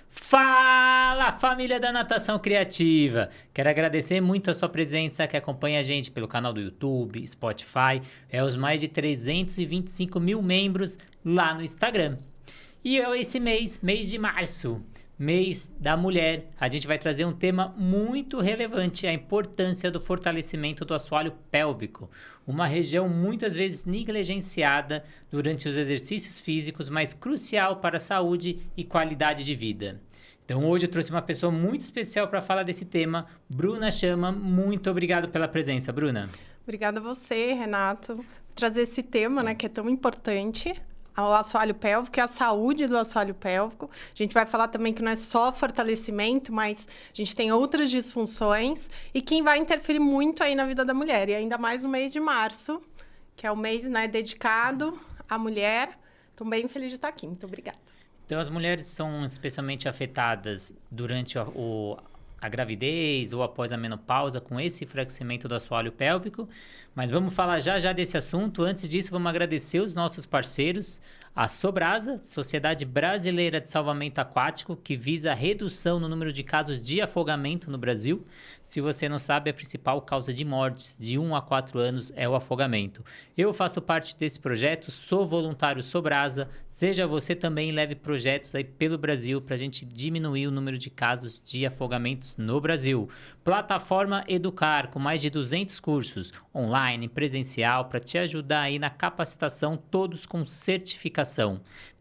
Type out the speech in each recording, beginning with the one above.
Fala, família da Natação Criativa! Quero agradecer muito a sua presença que acompanha a gente pelo canal do YouTube, Spotify, os mais de 325 mil membros lá no Instagram. E esse mês de março, mês da mulher, a gente vai trazer um tema muito relevante, a importância do fortalecimento do assoalho pélvico, uma região muitas vezes negligenciada durante os exercícios físicos, mas crucial para a saúde e qualidade de vida. Então hoje eu trouxe uma pessoa muito especial para falar desse tema, Bruna Chama. Muito obrigado pela presença, Bruna. Obrigada a você, Renato, por trazer esse tema, né, que é tão importante. O assoalho pélvico e a saúde do assoalho pélvico. A gente vai falar também que não é só fortalecimento, mas a gente tem outras disfunções e que vai interferir muito aí na vida da mulher. E ainda mais no mês de março, que é o mês, né, dedicado à mulher. Estou bem feliz de estar aqui. Muito obrigada. Então, as mulheres são especialmente afetadas durante a gravidez ou após a menopausa com esse enfraquecimento do assoalho pélvico, mas vamos falar já desse assunto. Antes disso, vamos agradecer os nossos parceiros, a Sobrasa, Sociedade Brasileira de Salvamento Aquático, que visa a redução no número de casos de afogamento no Brasil. Se você não sabe, a principal causa de mortes de 1 a 4 anos é o afogamento. Eu faço parte desse projeto, sou voluntário Sobrasa. Seja você também, leve projetos aí pelo Brasil para a gente diminuir o número de casos de afogamentos no Brasil. Plataforma Educar, com mais de 200 cursos, online, presencial, para te ajudar aí na capacitação, todos com certificação.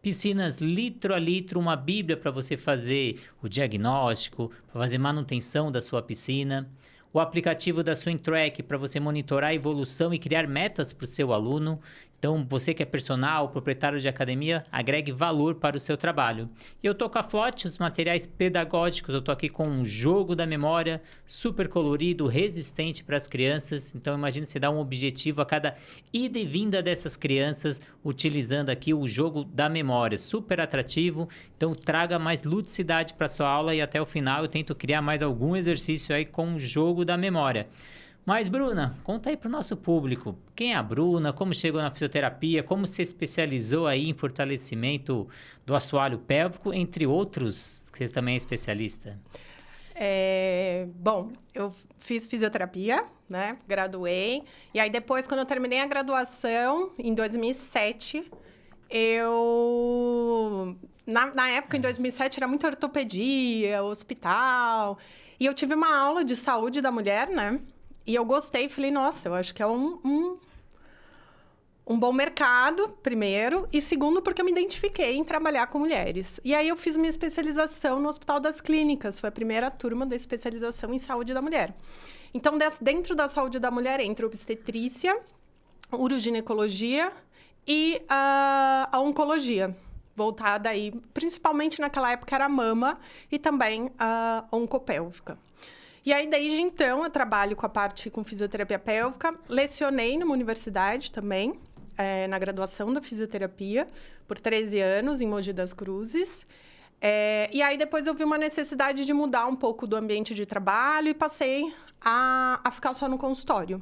Piscinas litro a litro, uma bíblia para você fazer o diagnóstico, para fazer manutenção da sua piscina. O aplicativo da SwimTrack para você monitorar a evolução e criar metas para o seu aluno. Então, você que é personal, proprietário de academia, agregue valor para o seu trabalho. E eu tô com a Flote, os materiais pedagógicos. Eu tô aqui com um jogo da memória, super colorido, resistente para as crianças. Então, imagine você dar um objetivo a cada ida e vinda dessas crianças, utilizando aqui o jogo da memória. Super atrativo. Então, traga mais ludicidade para sua aula e até o final eu tento criar mais algum exercício aí com o jogo da memória. Mas, Bruna, conta aí para o nosso público, quem é a Bruna, como chegou na fisioterapia, como se especializou aí em fortalecimento do assoalho pélvico, entre outros, que você também é especialista. Bom, eu fiz fisioterapia, né, graduei, e aí depois, quando eu terminei a graduação, em 2007, na época, em 2007, era muito ortopedia, hospital, e eu tive uma aula de saúde da mulher, né? E eu gostei, falei, nossa, eu acho que é um bom mercado, primeiro, e segundo, porque eu me identifiquei em trabalhar com mulheres. E aí eu fiz minha especialização no Hospital das Clínicas, foi a primeira turma da especialização em saúde da mulher. Então, dentro da saúde da mulher, entra obstetrícia, uroginecologia e a oncologia, voltada aí, principalmente naquela época era a mama e também a oncopélvica. E aí, desde então, eu trabalho com fisioterapia pélvica. Lecionei numa universidade também, na graduação da fisioterapia, por 13 anos, em Mogi das Cruzes. E aí, depois, eu vi uma necessidade de mudar um pouco do ambiente de trabalho e passei a ficar só no consultório.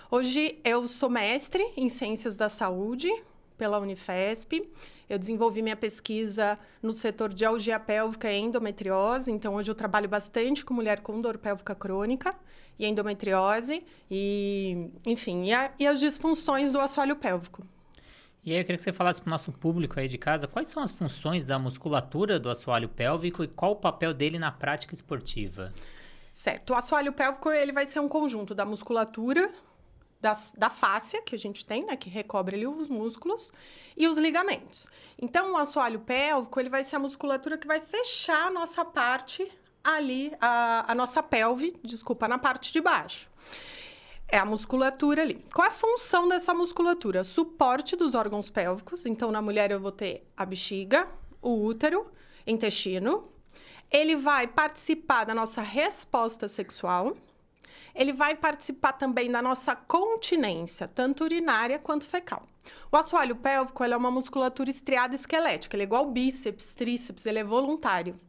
Hoje, eu sou mestre em Ciências da Saúde pela Unifesp. Eu desenvolvi minha pesquisa no setor de algia pélvica e endometriose. Então, hoje eu trabalho bastante com mulher com dor pélvica crônica e endometriose. E, enfim, e as disfunções do assoalho pélvico. E aí eu queria que você falasse para o nosso público aí de casa, quais são as funções da musculatura do assoalho pélvico e qual o papel dele na prática esportiva? Certo. O assoalho pélvico ele vai ser um conjunto da musculatura, da fáscia que a gente tem, né, que recobre ali os músculos, e os ligamentos. Então, o assoalho pélvico, ele vai ser a musculatura que vai fechar a nossa parte ali, a nossa pelve, na parte de baixo. É a musculatura ali. Qual é a função dessa musculatura? Suporte dos órgãos pélvicos. Então, na mulher eu vou ter a bexiga, o útero, intestino. Ele vai participar da nossa resposta sexual. Ele vai participar também da nossa continência, tanto urinária quanto fecal. O assoalho pélvico é uma musculatura estriada esquelética. Ele é igual bíceps, tríceps, ele é voluntário.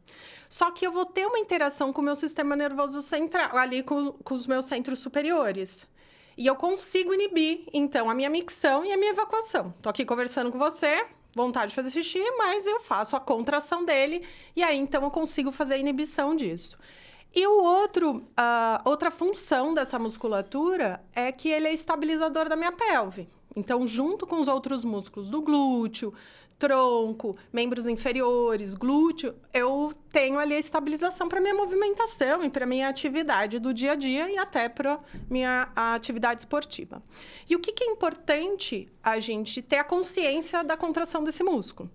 Só que eu vou ter uma interação com o meu sistema nervoso central, ali com os meus centros superiores. E eu consigo inibir, então, a minha micção e a minha evacuação. Estou aqui conversando com você, vontade de fazer xixi, mas eu faço a contração dele e aí então eu consigo fazer a inibição disso. E outra função dessa musculatura é que ele é estabilizador da minha pelve. Então, junto com os outros músculos do glúteo, tronco, membros inferiores, glúteo, eu tenho ali a estabilização para minha movimentação e para minha atividade do dia a dia e até para minha atividade esportiva. E o que é importante a gente ter a consciência da contração desse músculo?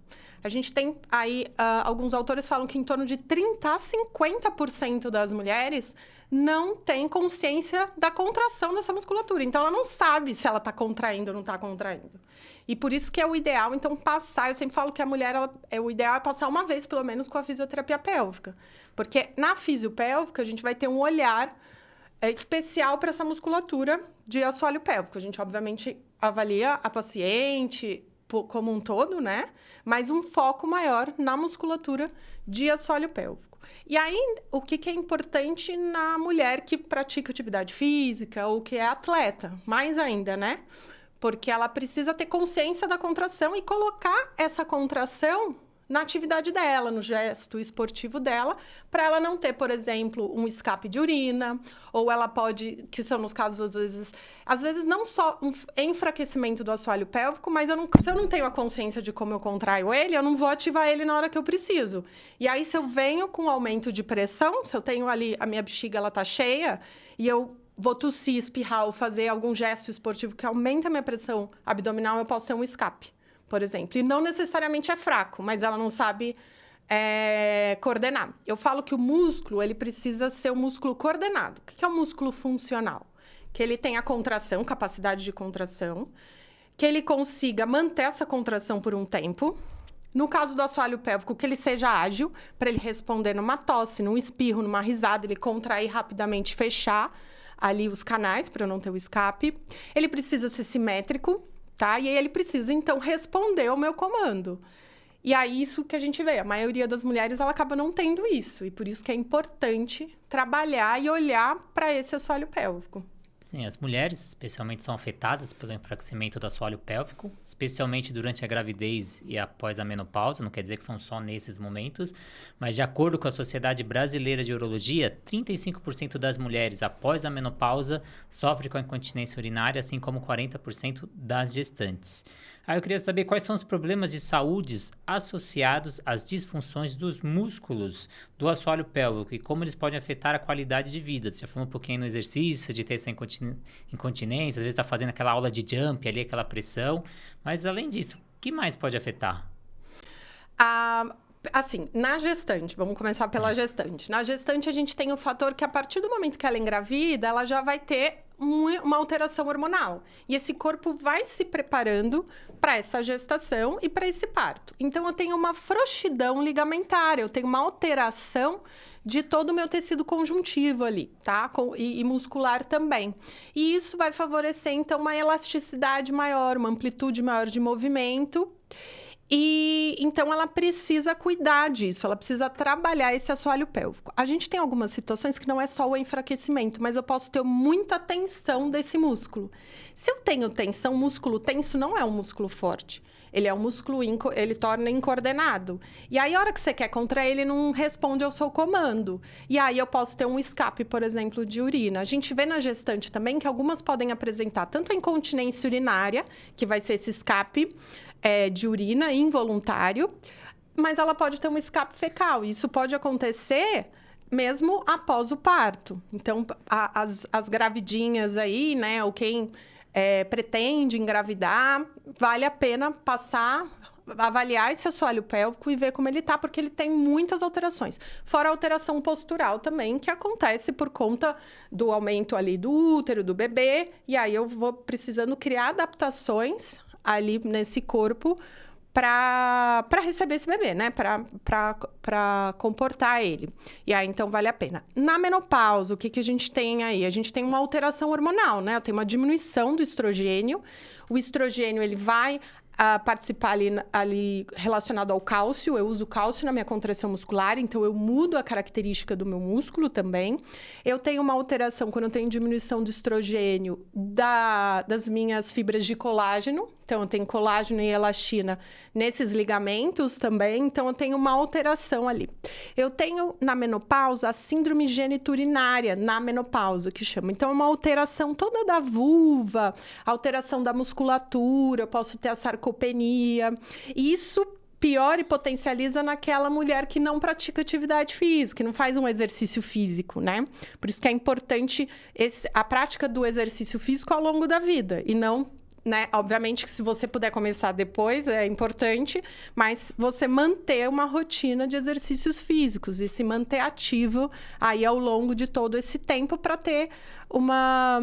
A gente tem aí, alguns autores falam que em torno de 30% a 50% das mulheres não tem consciência da contração dessa musculatura. Então, ela não sabe se ela está contraindo ou não está contraindo. E por isso que é o ideal, então, passar... Eu sempre falo que a mulher, o ideal é passar uma vez, pelo menos, com a fisioterapia pélvica. Porque na fisiopélvica, a gente vai ter um olhar especial para essa musculatura de assoalho pélvico. A gente, obviamente, avalia a paciente como um todo, né? Mas um foco maior na musculatura de assoalho pélvico. E aí, o que é importante na mulher que pratica atividade física ou que é atleta? Mais ainda, né? Porque ela precisa ter consciência da contração e colocar essa contração na atividade dela, no gesto esportivo dela, para ela não ter, por exemplo, um escape de urina, ou ela pode, que são nos casos, às vezes não só um enfraquecimento do assoalho pélvico, mas se eu não tenho a consciência de como eu contraio ele, eu não vou ativar ele na hora que eu preciso. E aí, se eu venho com aumento de pressão, se eu tenho ali, a minha bexiga, ela tá cheia, e eu vou tossir, espirrar ou fazer algum gesto esportivo que aumenta a minha pressão abdominal, eu posso ter um escape, por exemplo. E não necessariamente é fraco, mas ela não sabe coordenar. Eu falo que o músculo, ele precisa ser um músculo coordenado. O que é um músculo funcional? Que ele tenha contração, capacidade de contração, que ele consiga manter essa contração por um tempo. No caso do assoalho pélvico, que ele seja ágil, para ele responder numa tosse, num espirro, numa risada, ele contrair rapidamente, fechar ali os canais, para eu não ter o escape. Ele precisa ser simétrico, tá? E aí ele precisa, então, responder ao meu comando. E aí, isso que a gente vê, a maioria das mulheres, ela acaba não tendo isso. E por isso que é importante trabalhar e olhar para esse assoalho pélvico. Sim, as mulheres, especialmente, são afetadas pelo enfraquecimento do assoalho pélvico, especialmente durante a gravidez e após a menopausa, não quer dizer que são só nesses momentos, mas de acordo com a Sociedade Brasileira de Urologia, 35% das mulheres após a menopausa sofrem com a incontinência urinária, assim como 40% das gestantes. Aí eu queria saber quais são os problemas de saúde associados às disfunções dos músculos do assoalho pélvico e como eles podem afetar a qualidade de vida. Você já falou um pouquinho no exercício, de ter essa incontinência, às vezes está fazendo aquela aula de jump ali, aquela pressão, mas além disso, o que mais pode afetar? Assim, na gestante, vamos começar pela gestante. Na gestante, a gente tem o fator que a partir do momento que ela engravida, ela já vai ter uma alteração hormonal. E esse corpo vai se preparando para essa gestação e para esse parto. Então, eu tenho uma frouxidão ligamentar, eu tenho uma alteração de todo o meu tecido conjuntivo ali, tá? E muscular também. E isso vai favorecer, então, uma elasticidade maior, uma amplitude maior de movimento. E então ela precisa cuidar disso, ela precisa trabalhar esse assoalho pélvico. A gente tem algumas situações que não é só o enfraquecimento, mas eu posso ter muita tensão desse músculo. Se eu tenho tensão, músculo tenso não é um músculo forte. Ele é um músculo, ele torna incoordenado. E aí, a hora que você quer contrair, ele não responde ao seu comando. E aí, eu posso ter um escape, por exemplo, de urina. A gente vê na gestante também que algumas podem apresentar tanto a incontinência urinária, que vai ser esse escape de urina involuntário, mas ela pode ter um escape fecal. Isso pode acontecer mesmo após o parto. Então, as gravidinhas aí, né, ou quem pretende engravidar, vale a pena avaliar esse assoalho pélvico e ver como ele tá, porque ele tem muitas alterações. Fora a alteração postural também, que acontece por conta do aumento ali do útero, do bebê, e aí eu vou precisando criar adaptações ali nesse corpo para receber esse bebê, né? Para comportar ele. E aí, então, vale a pena. Na menopausa, o que a gente tem aí? A gente tem uma alteração hormonal, né? Tem uma diminuição do estrogênio. O estrogênio, ele vai participar ali relacionado ao cálcio. Eu uso cálcio na minha contração muscular, então eu mudo a característica do meu músculo também. Eu tenho uma alteração quando eu tenho diminuição do estrogênio das minhas fibras de colágeno, Então, eu tenho colágeno e elastina nesses ligamentos também. Então, eu tenho uma alteração ali. Eu tenho, na menopausa, a síndrome geniturinária na menopausa, que chama. Então, é uma alteração toda da vulva, alteração da musculatura, eu posso ter a sarcopenia. E isso piora e potencializa naquela mulher que não pratica atividade física, que não faz um exercício físico, né? Por isso que é importante a prática do exercício físico ao longo da vida e não, né? Obviamente que se você puder começar depois é importante, mas você manter uma rotina de exercícios físicos e se manter ativo aí ao longo de todo esse tempo para ter uma...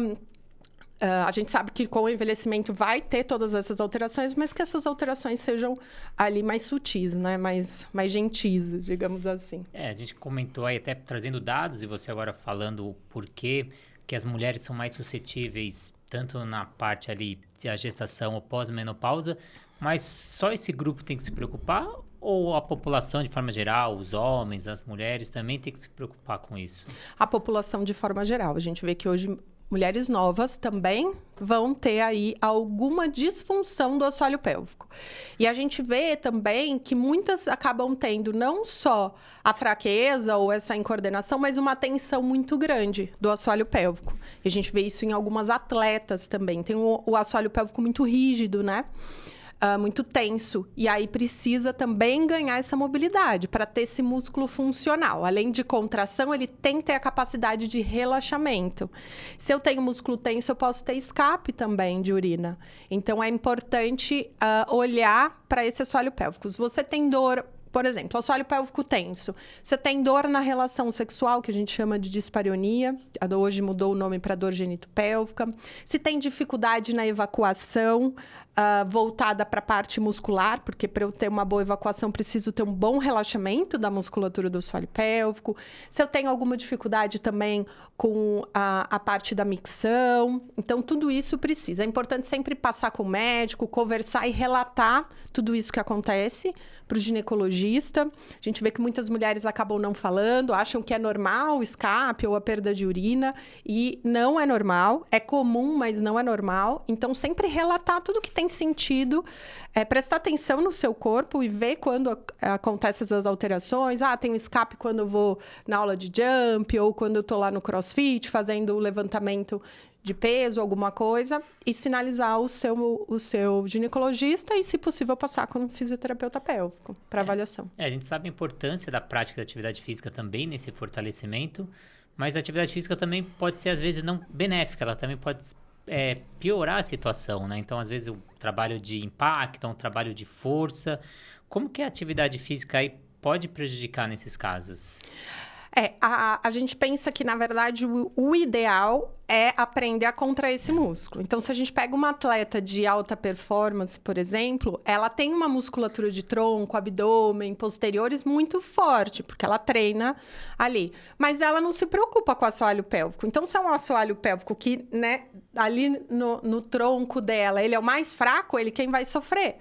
a gente sabe que com o envelhecimento vai ter todas essas alterações, mas que essas alterações sejam ali mais sutis, né? Mais gentis, digamos assim. A gente comentou aí até trazendo dados e você agora falando o porquê que as mulheres são mais suscetíveis tanto na parte ali da gestação ou pós-menopausa, mas só esse grupo tem que se preocupar ou a população de forma geral, os homens, as mulheres também tem que se preocupar com isso? A população de forma geral. A gente vê que hoje mulheres novas também vão ter aí alguma disfunção do assoalho pélvico. E a gente vê também que muitas acabam tendo não só a fraqueza ou essa incoordenação, mas uma tensão muito grande do assoalho pélvico. E a gente vê isso em algumas atletas também. Tem o assoalho pélvico muito rígido, né? Muito tenso. E aí precisa também ganhar essa mobilidade para ter esse músculo funcional. Além de contração, ele tem que ter a capacidade de relaxamento. Se eu tenho músculo tenso, eu posso ter escape também de urina. Então, é importante olhar para esse assoalho pélvico. Se você tem dor... Por exemplo, assoalho pélvico tenso. Você tem dor na relação sexual, que a gente chama de dispareunia. Hoje mudou o nome para dor genitopélvica. Se tem dificuldade na evacuação, voltada para a parte muscular, porque para eu ter uma boa evacuação, preciso ter um bom relaxamento da musculatura do assoalho pélvico. Se eu tenho alguma dificuldade também com a parte da micção. Então, tudo isso precisa. É importante sempre passar com o médico, conversar e relatar tudo isso que acontece para o ginecologista. A gente vê que muitas mulheres acabam não falando, acham que é normal o escape ou a perda de urina, e não é normal, é comum, mas não é normal. Então, sempre relatar tudo que tem sentido, prestar atenção no seu corpo e ver quando acontecem essas alterações. Tem um escape quando eu vou na aula de jump, ou quando eu estou lá no CrossFit, fazendo o levantamento de peso, alguma coisa, e sinalizar o seu ginecologista e, se possível, passar com um fisioterapeuta pélvico para avaliação. A gente sabe a importância da prática da atividade física também nesse fortalecimento, mas a atividade física também pode ser, às vezes, não benéfica, ela também pode piorar a situação, né? Então, às vezes, o trabalho de impacto, um trabalho de força. Como que a atividade física aí pode prejudicar nesses casos? A gente pensa que, na verdade, o ideal é aprender a contrair esse músculo. Então, se a gente pega uma atleta de alta performance, por exemplo, ela tem uma musculatura de tronco, abdômen, posteriores muito forte, porque ela treina ali. Mas ela não se preocupa com o assoalho pélvico. Então, se é um assoalho pélvico que, né, ali no tronco dela, ele é o mais fraco, ele quem vai sofrer.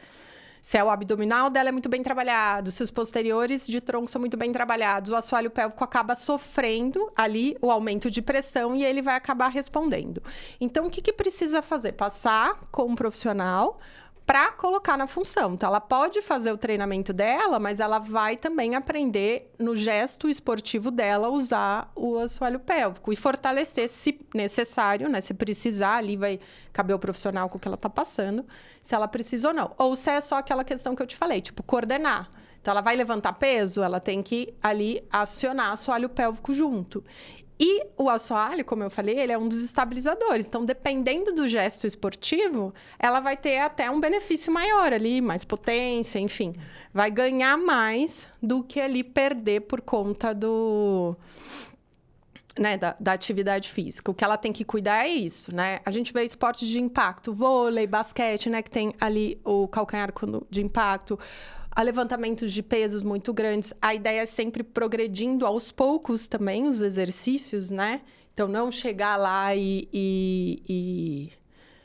Se é o abdominal dela é muito bem trabalhado, se os posteriores de tronco são muito bem trabalhados, o assoalho pélvico acaba sofrendo ali o aumento de pressão e ele vai acabar respondendo. Então, o que precisa fazer? Passar com um profissional para colocar na função. Então, ela pode fazer o treinamento dela, mas ela vai também aprender no gesto esportivo dela usar o assoalho pélvico e fortalecer, se necessário, né? Se precisar, ali vai caber o profissional com o que ela está passando, se ela precisa ou não. Ou se é só aquela questão que eu te falei, tipo, coordenar. Então, ela vai levantar peso, ela tem que ali acionar o assoalho pélvico junto. E o assoalho, como eu falei, ele é um dos estabilizadores. Então, dependendo do gesto esportivo, ela vai ter até um benefício maior ali, mais potência, enfim. Vai ganhar mais do que ali perder por conta né, da atividade física. O que ela tem que cuidar é isso, né? A gente vê esportes de impacto, vôlei, basquete, né, que tem ali o calcanhar de impacto, a levantamentos de pesos muito grandes. A ideia é sempre progredindo aos poucos também os exercícios, né? Então, não chegar lá e...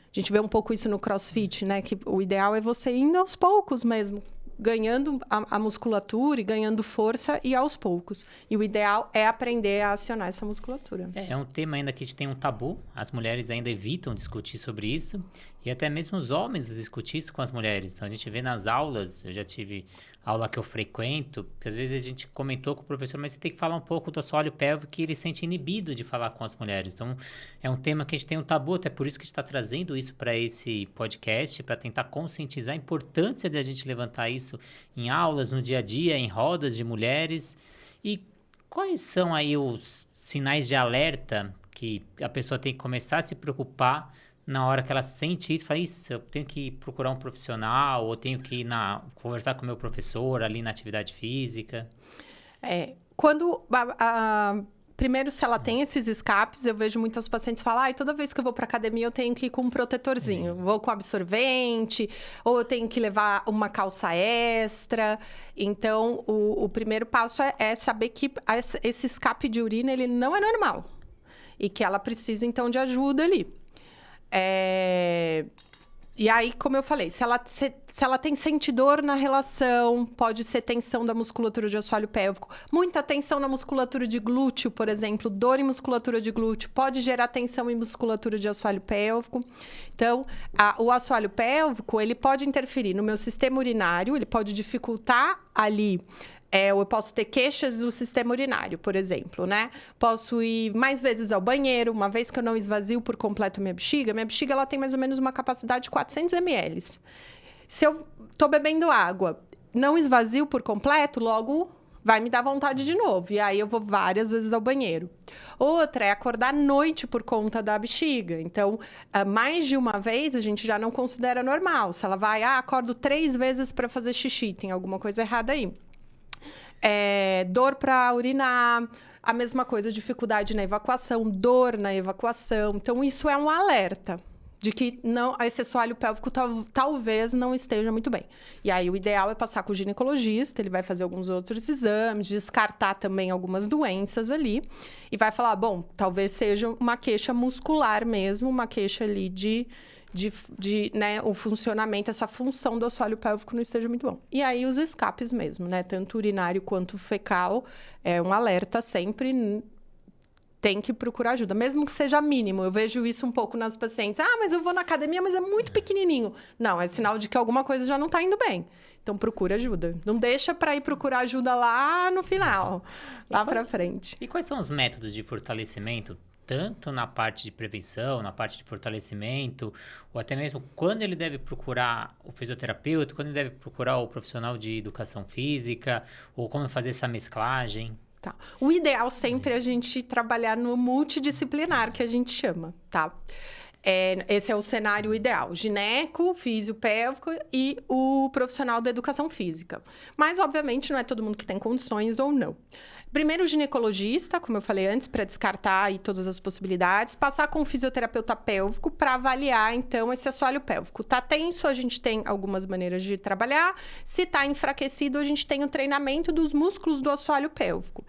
A gente vê um pouco isso no CrossFit, né? Que o ideal é você indo aos poucos mesmo, ganhando a musculatura e ganhando força e aos poucos. E o ideal é aprender a acionar essa musculatura. É um tema ainda que a gente tem um tabu. As mulheres ainda evitam discutir sobre isso. E até mesmo os homens discutir isso com as mulheres. Então, a gente vê nas aulas, eu já tive aula que eu frequento, que às vezes a gente comentou com o professor, mas você tem que falar um pouco do assoalho pélvico, que ele se sente inibido de falar com as mulheres. Então, é um tema que a gente tem um tabu, até por isso que a gente está trazendo isso para esse podcast, para tentar conscientizar a importância de a gente levantar isso em aulas, no dia a dia, em rodas de mulheres. E quais são aí os sinais de alerta que a pessoa tem que começar a se preocupar na hora que ela sente isso, fala, isso, eu tenho que procurar um profissional, ou tenho que conversar com o meu professor ali na atividade física? Quando... Primeiro, se ela tem esses escapes, eu vejo muitas pacientes falar, toda vez que eu vou para academia eu tenho que ir com um protetorzinho. Vou com absorvente, ou eu tenho que levar uma calça extra. Então, o primeiro passo é saber que esse escape de urina, ele não é normal. E que ela precisa, então, de ajuda ali. E aí, como eu falei, se ela sente dor na relação, pode ser tensão da musculatura de assoalho pélvico. Muita tensão na musculatura de glúteo, por exemplo, dor em musculatura de glúteo, pode gerar tensão em musculatura de assoalho pélvico. Então, o assoalho pélvico, ele pode interferir no meu sistema urinário, ele pode dificultar ali... eu posso ter queixas do sistema urinário, por exemplo, né? Posso ir mais vezes ao banheiro, uma vez que eu não esvazio por completo minha bexiga ela tem mais ou menos uma capacidade de 400 ml. Se eu tô bebendo água, não esvazio por completo, logo vai me dar vontade de novo. E aí eu vou várias vezes ao banheiro. Outra é acordar à noite por conta da bexiga. Então, mais de uma vez a gente já não considera normal. Se ela vai, acordo 3 vezes para fazer xixi, tem alguma coisa errada aí. Dor para urinar, a mesma coisa, dificuldade na evacuação, dor na evacuação. Então, isso é um alerta de que esse assoalho pélvico talvez não esteja muito bem. E aí, o ideal é passar com o ginecologista, ele vai fazer alguns outros exames, descartar também algumas doenças ali, e vai falar, bom, talvez seja uma queixa muscular mesmo, uma queixa ali né, o funcionamento, essa função do assoalho pélvico não esteja muito bom. E aí os escapes mesmo, né? Tanto urinário quanto fecal, é um alerta sempre, tem que procurar ajuda, mesmo que seja mínimo. Eu vejo isso um pouco nas pacientes. Mas eu vou na academia, mas é muito pequenininho. Não, é sinal de que alguma coisa já não está indo bem. Então, procura ajuda. Não deixa para ir procurar ajuda lá no final, lá para frente. E quais são os métodos de fortalecimento? Tanto na parte de prevenção, na parte de fortalecimento, ou até mesmo quando ele deve procurar o fisioterapeuta, quando ele deve procurar o profissional de educação física, ou como fazer essa mesclagem. Tá. O ideal sempre é a gente trabalhar no multidisciplinar, que a gente chama, tá? Esse é o cenário ideal. Gineco, fisiopélvico e o profissional da educação física. Mas, obviamente, não é todo mundo que tem condições ou não. Primeiro, o ginecologista, como eu falei antes, para descartar aí todas as possibilidades. Passar com o fisioterapeuta pélvico para avaliar, então, esse assoalho pélvico. Está tenso, a gente tem algumas maneiras de trabalhar. Se está enfraquecido, a gente tem o treinamento dos músculos do assoalho pélvico.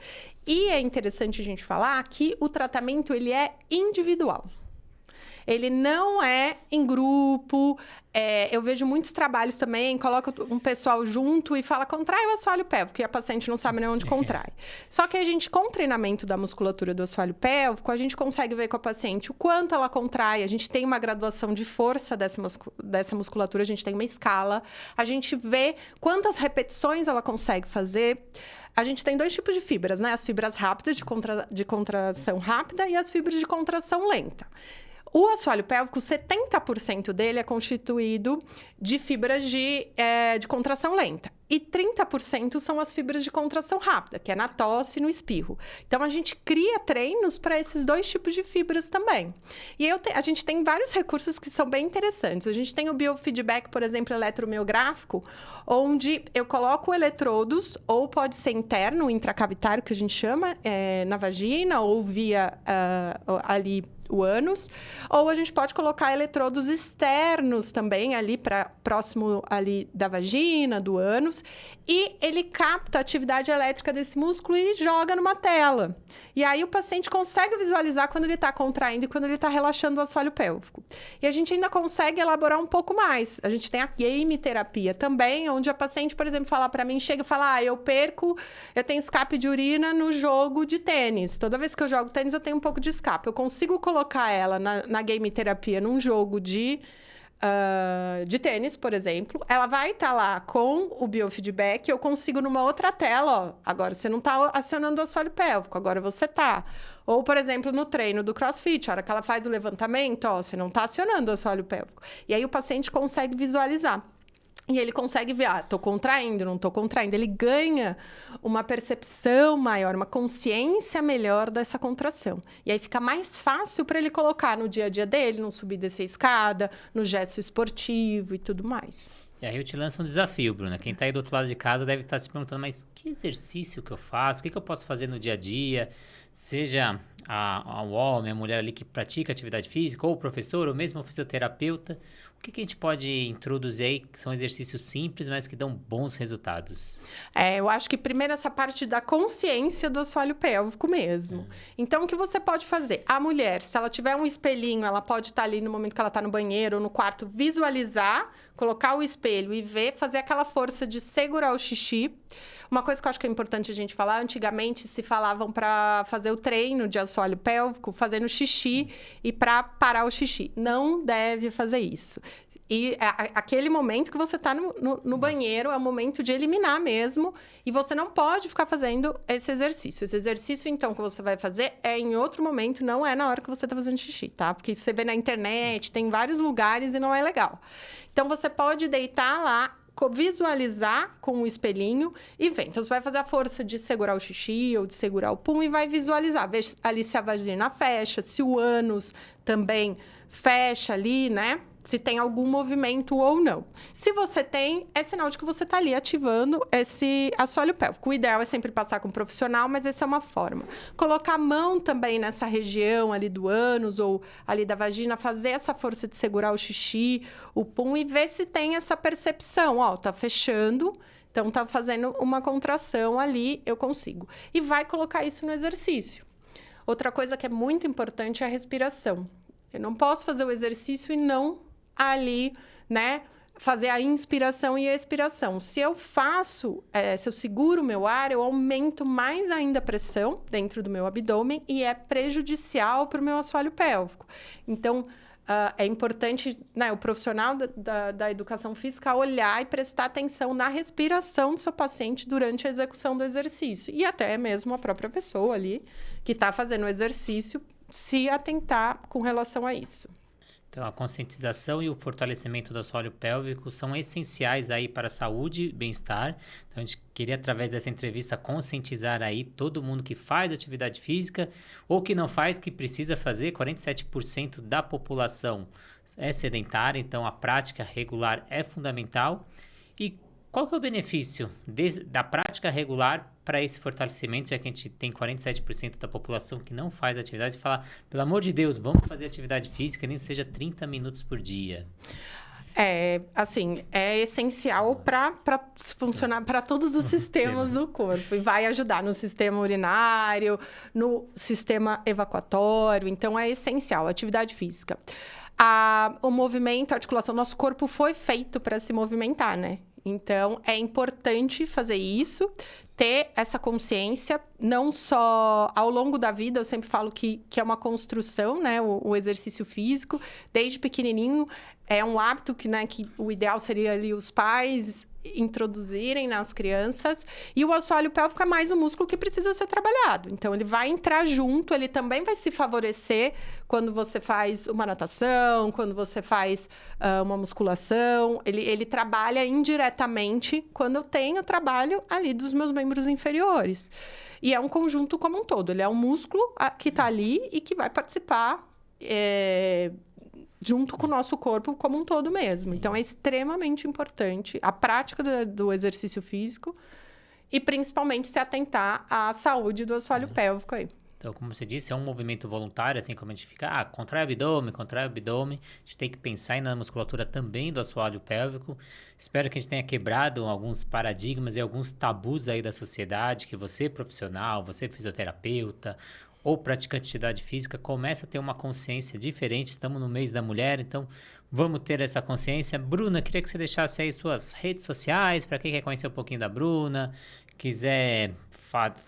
E é interessante a gente falar que o tratamento ele é individual. Ele não é em grupo. Eu vejo muitos trabalhos também, coloca um pessoal junto e fala, contrai o assoalho pélvico, e a paciente não sabe nem onde contrai. Só que a gente, com o treinamento da musculatura do assoalho pélvico, a gente consegue ver com a paciente o quanto ela contrai. A gente tem uma graduação de força dessa musculatura, a gente tem uma escala. A gente vê quantas repetições ela consegue fazer. A gente tem 2 tipos de fibras, né? As fibras rápidas, de contração rápida, e as fibras de contração lenta. O assoalho pélvico, 70% dele é constituído de fibras de contração lenta. E 30% são as fibras de contração rápida, que é na tosse e no espirro. Então, a gente cria treinos para esses 2 tipos de fibras também. E a gente tem vários recursos que são bem interessantes. A gente tem o biofeedback, por exemplo, eletromiográfico, onde eu coloco eletrodos, ou pode ser interno, intracavitário, que a gente chama, na vagina, ou via ali o ânus, ou a gente pode colocar eletrodos externos também ali próximo ali da vagina, do ânus, e ele capta a atividade elétrica desse músculo e joga numa tela. E aí o paciente consegue visualizar quando ele está contraindo e quando ele está relaxando o assoalho pélvico. E a gente ainda consegue elaborar um pouco mais. A gente tem a game terapia também, onde a paciente, por exemplo, fala para mim, chega e fala, eu tenho escape de urina no jogo de tênis. Toda vez que eu jogo tênis, eu tenho um pouco de escape. Eu consigo colocar ela na game terapia num jogo de de tênis, por exemplo, ela vai estar lá com o biofeedback, eu consigo numa outra tela, ó, agora você não está acionando o assoalho pélvico, agora você está. Ou, por exemplo, no treino do CrossFit, a hora que ela faz o levantamento, ó, você não está acionando o assoalho pélvico. E aí o paciente consegue visualizar. E ele consegue ver, tô contraindo, não tô contraindo. Ele ganha uma percepção maior, uma consciência melhor dessa contração. E aí fica mais fácil para ele colocar no dia a dia dele, no subir e descer escada, no gesto esportivo e tudo mais. E aí eu te lanço um desafio, Bruna. Quem está aí do outro lado de casa deve estar se perguntando, mas que exercício que eu faço? O que eu posso fazer no dia a dia? Seja o homem, a mulher ali que pratica atividade física, ou o professor, ou mesmo o fisioterapeuta. O que a gente pode introduzir aí, que são exercícios simples, mas que dão bons resultados? Eu acho que primeiro essa parte da consciência do assoalho pélvico mesmo. Então, o que você pode fazer? A mulher, se ela tiver um espelhinho, ela pode estar ali no momento que ela está no banheiro ou no quarto, visualizar, colocar o espelho e ver, fazer aquela força de segurar o xixi. Uma coisa que eu acho que é importante a gente falar, antigamente se falavam para fazer o treino de assoalho pélvico, fazendo xixi e para parar o xixi. Não deve fazer isso. E aquele momento que você está no banheiro é o momento de eliminar mesmo. E você não pode ficar fazendo esse exercício. Esse exercício, então, que você vai fazer é em outro momento, não é na hora que você está fazendo xixi, tá? Porque isso você vê na internet, tem em vários lugares e não é legal. Então, você pode deitar lá, visualizar com o espelhinho e ver. Então, você vai fazer a força de segurar o xixi ou de segurar o pum e vai visualizar. Ver ali se a vagina fecha, se o ânus também fecha ali, né? Se tem algum movimento ou não. Se você tem, é sinal de que você está ali ativando esse assoalho pélvico. O ideal é sempre passar com um profissional, mas essa é uma forma. Colocar a mão também nessa região ali do ânus ou ali da vagina, fazer essa força de segurar o xixi, o pum, e ver se tem essa percepção. Ó, tá fechando, então tá fazendo uma contração ali, eu consigo. E vai colocar isso no exercício. Outra coisa que é muito importante é a respiração. Eu não posso fazer o exercício e não ali, né, fazer a inspiração e a expiração. Se eu faço, se eu seguro o meu ar, eu aumento mais ainda a pressão dentro do meu abdômen e é prejudicial para o meu assoalho pélvico. Então, é importante, né, o profissional da educação física olhar e prestar atenção na respiração do seu paciente durante a execução do exercício. E até mesmo a própria pessoa ali que está fazendo o exercício se atentar com relação a isso. Então, a conscientização e o fortalecimento do assoalho pélvico são essenciais aí para a saúde e bem-estar. Então, a gente queria, através dessa entrevista, conscientizar aí todo mundo que faz atividade física ou que não faz, que precisa fazer. 47% da população é sedentária, então a prática regular é fundamental. E qual que é o benefício da prática regular para esse fortalecimento, já que a gente tem 47% da população que não faz atividade, e fala, pelo amor de Deus, vamos fazer atividade física, nem que seja 30 minutos por dia. É essencial para funcionar para todos os sistemas do corpo. E vai ajudar no sistema urinário, no sistema evacuatório. Então, é essencial a atividade física. O movimento, a articulação, nosso corpo foi feito para se movimentar, né? Então, é importante fazer isso, ter essa consciência, não só ao longo da vida, eu sempre falo que é uma construção, né? O exercício físico, desde pequenininho, é um hábito que o ideal seria ali os pais introduzirem nas crianças. E o assoalho pélvico é mais um músculo que precisa ser trabalhado. Então, ele vai entrar junto, ele também vai se favorecer quando você faz uma natação, quando você faz uma musculação. Ele trabalha indiretamente quando eu tenho trabalho ali dos meus membros inferiores. E é um conjunto como um todo. Ele é um músculo que está ali e que vai participar junto com o nosso corpo como um todo mesmo. Então, é extremamente importante a prática do exercício físico e, principalmente, se atentar à saúde do assoalho pélvico aí. Então, como você disse, é um movimento voluntário, assim como a gente fica, contrai o abdômen. A gente tem que pensar na musculatura também do assoalho pélvico. Espero que a gente tenha quebrado alguns paradigmas e alguns tabus aí da sociedade, que você profissional, você fisioterapeuta ou praticante de atividade física, começa a ter uma consciência diferente. Estamos no mês da mulher, então vamos ter essa consciência. Bruna, queria que você deixasse aí suas redes sociais, para quem quer conhecer um pouquinho da Bruna, quiser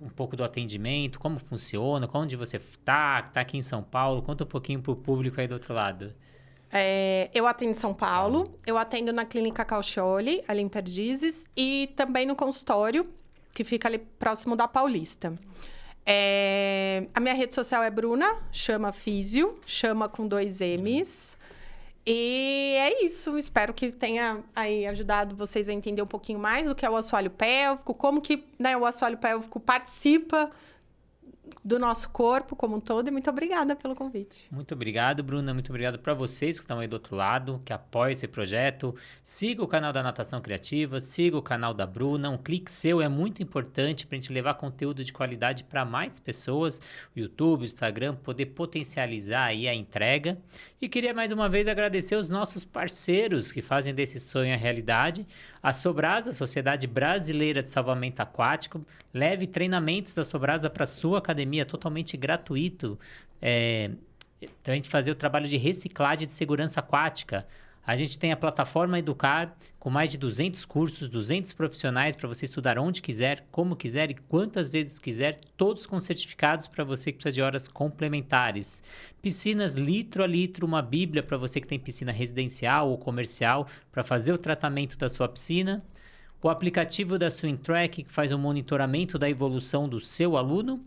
um pouco do atendimento, como funciona, onde você está aqui em São Paulo, conta um pouquinho para o público aí do outro lado. Eu atendo em São Paulo, eu atendo na Clínica Calcioli, ali em Perdizes, e também no consultório, que fica ali próximo da Paulista. A minha rede social é Bruna, chama Físio, chama com 2 M's. E é isso, espero que tenha aí ajudado vocês a entender um pouquinho mais do que é o assoalho pélvico, como que, né, o assoalho pélvico participa do nosso corpo como um todo. E muito obrigada pelo convite. Muito obrigado, Bruna. Muito obrigado para vocês que estão aí do outro lado, que apoiam esse projeto. Siga o canal da Natação Criativa, siga o canal da Bruna. Um clique seu é muito importante para a gente levar conteúdo de qualidade para mais pessoas. O YouTube, o Instagram, poder potencializar aí a entrega. E queria mais uma vez agradecer os nossos parceiros que fazem desse sonho a realidade. A Sobrasa, Sociedade Brasileira de Salvamento Aquático. Leve treinamentos da Sobrasa para sua academia, totalmente gratuito. Então, a gente fazer o trabalho de reciclagem de segurança aquática. A gente tem a plataforma Educar, com mais de 200 cursos, 200 profissionais para você estudar onde quiser, como quiser e quantas vezes quiser, todos com certificados para você que precisa de horas complementares. Piscinas litro a litro, uma bíblia para você que tem piscina residencial ou comercial, para fazer o tratamento da sua piscina. O aplicativo da Swim Track, que faz o monitoramento da evolução do seu aluno.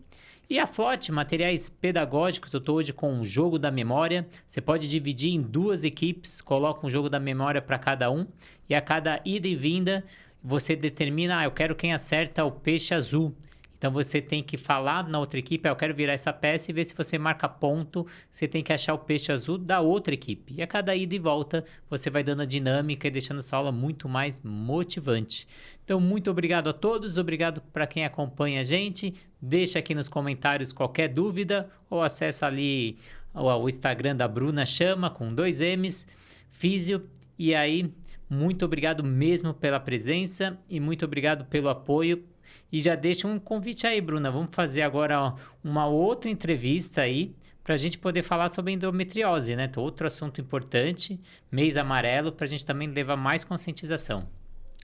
E a Flote, materiais pedagógicos, eu estou hoje com um jogo da memória. Você pode dividir em 2 equipes, coloca um jogo da memória para cada um. E a cada ida e vinda, você determina, eu quero quem acerta o peixe azul. Então, você tem que falar na outra equipe, eu quero virar essa peça e ver se você marca ponto. Você tem que achar o peixe azul da outra equipe. E a cada ida e volta, você vai dando a dinâmica e deixando essa aula muito mais motivante. Então, muito obrigado a todos. Obrigado para quem acompanha a gente. Deixa aqui nos comentários qualquer dúvida ou acessa ali o Instagram da Bruna Chama, com 2 M's, Físio. E aí, muito obrigado mesmo pela presença e muito obrigado pelo apoio. E já deixa um convite aí, Bruna. Vamos fazer agora uma outra entrevista aí para a gente poder falar sobre endometriose, né? Outro assunto importante, mês amarelo, para a gente também levar mais conscientização.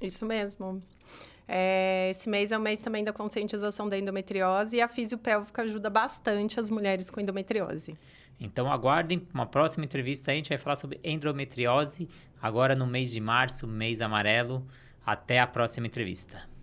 Isso mesmo. Esse mês é o mês também da conscientização da endometriose e a fisiopélvica ajuda bastante as mulheres com endometriose. Então aguardem uma próxima entrevista aí, a gente vai falar sobre endometriose agora no mês de março, mês amarelo. Até a próxima entrevista.